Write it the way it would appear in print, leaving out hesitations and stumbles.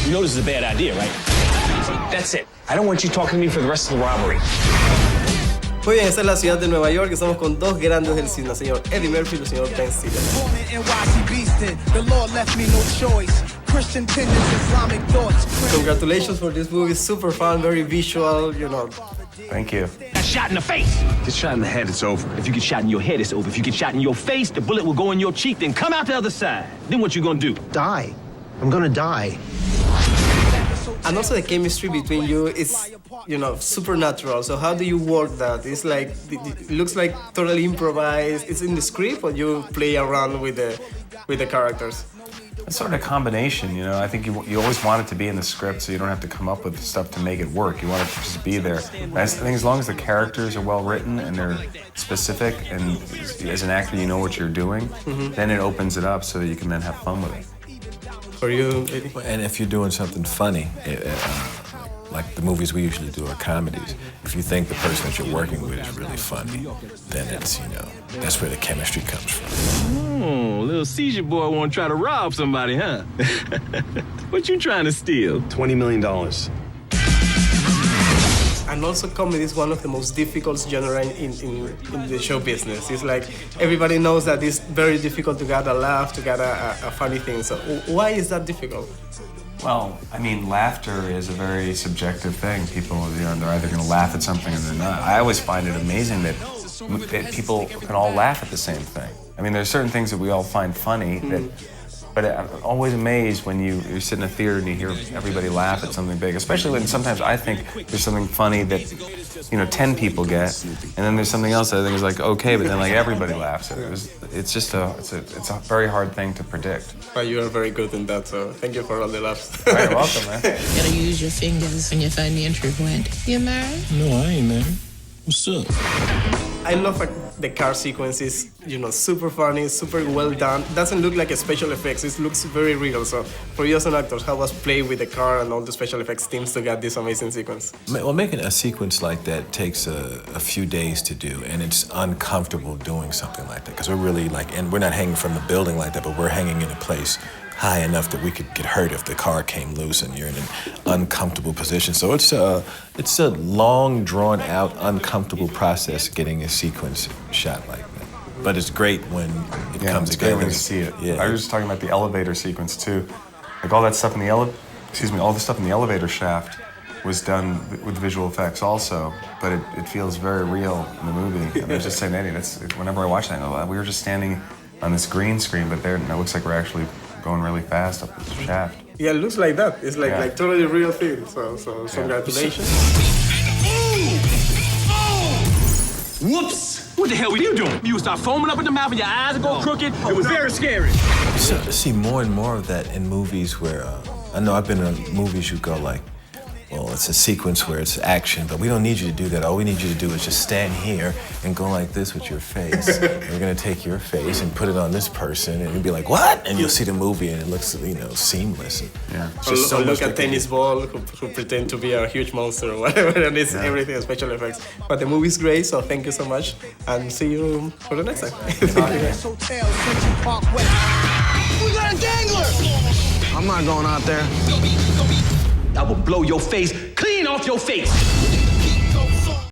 You know this is a bad idea, right? That's it. I don't want you talking to me for the rest of the robbery. Muy bien, esta es la ciudad de Nueva York. Estamos con dos grandes del cine, el señor Eddie Murphy y el señor Ben Stiller. Congratulations for this movie. Super fun, very visual, you know. Thank you. Got shot in the face. Get shot in the head, it's over. If you get shot in your head, it's over. If you get shot in your face, the bullet will go in your cheek, then come out the other side. Then what you gonna do? Die. I'm gonna die. And also the chemistry between you is, you know, supernatural. So how do you work that? It's like, it looks like totally improvised. It's in the script, or you play around with the characters? It's sort of a combination, you know. I think you always want it to be in the script, so you don't have to come up with stuff to make it work. You want it to just be there. I think as long as the characters are well written and they're specific, and as an actor you know what you're doing, then it opens it up so that you can then have fun with it. For you, Eddie? And if you're doing something funny, like the movies we usually do are comedies, if you think the person that you're working with is really funny, then it's, you know, that's where the chemistry comes from. Oh, little seizure boy wanna try to rob somebody, huh? What you trying to steal? $20 million. And also comedy is one of the most difficult genre in the show business. It's like everybody knows that it's very difficult to get a laugh, to get a funny thing. So why is that difficult? Well, I mean, laughter is a very subjective thing. People, you know, they're either going to laugh at something or they're not. I always find it amazing that people can all laugh at the same thing. I mean, there's certain things that we all find funny, but I'm always amazed when you sit in a theater and you hear everybody laugh at something big, especially when sometimes I think there's something funny that, you know, 10 people get, and then there's something else that I think is like, okay, but then like everybody laughs at it. It's a very hard thing to predict. But you are very good in that, so thank you for all the laughs. All right, you're welcome, man. You gotta use your fingers when you find the entry point. You married? No, I ain't married. What's up? I love the car sequences, you know, super funny, super well done. Doesn't look like a special effects, it looks very real. So for you as an actor, how was playing with the car and all the special effects teams to get this amazing sequence? Well, making a sequence like that takes a few days to do, and it's uncomfortable doing something like that, because we're really like, and we're not hanging from the building like that, but we're hanging in a place high enough that we could get hurt if the car came loose and you're in an uncomfortable position. So it's a long, drawn-out, uncomfortable process getting a sequence shot like that. But it's great when it comes it's together. great when you see it. Yeah. I was just talking about the elevator sequence too. Like all that stuff in the all the stuff in the elevator shaft was done with visual effects also, but it feels very real in the movie. And I was just saying, Eddie, whenever I watch that, I go, we were just standing on this green screen, but there it looks like we're actually going really fast up this shaft. Yeah, it looks like that. It's like totally real thing. So congratulations. Whoops! What the hell were you doing? You would start foaming up in the mouth and your eyes would go crooked. It was very scary. So to see more and more of that in movies where, I know I've been in movies you go like, well, it's a sequence where it's action, but we don't need you to do that. All we need you to do is just stand here and go like this with your face. We're gonna take your face and put it on this person, and you'll be like, what? And you'll see the movie, and it looks, you know, seamless. Yeah. Or look at tennis ball who pretend to be a huge monster or whatever, and it's everything special effects. But the movie's great, so thank you so much, and see you for the next time. We got a dangler! I'm not going out there. I will blow your face clean off your face.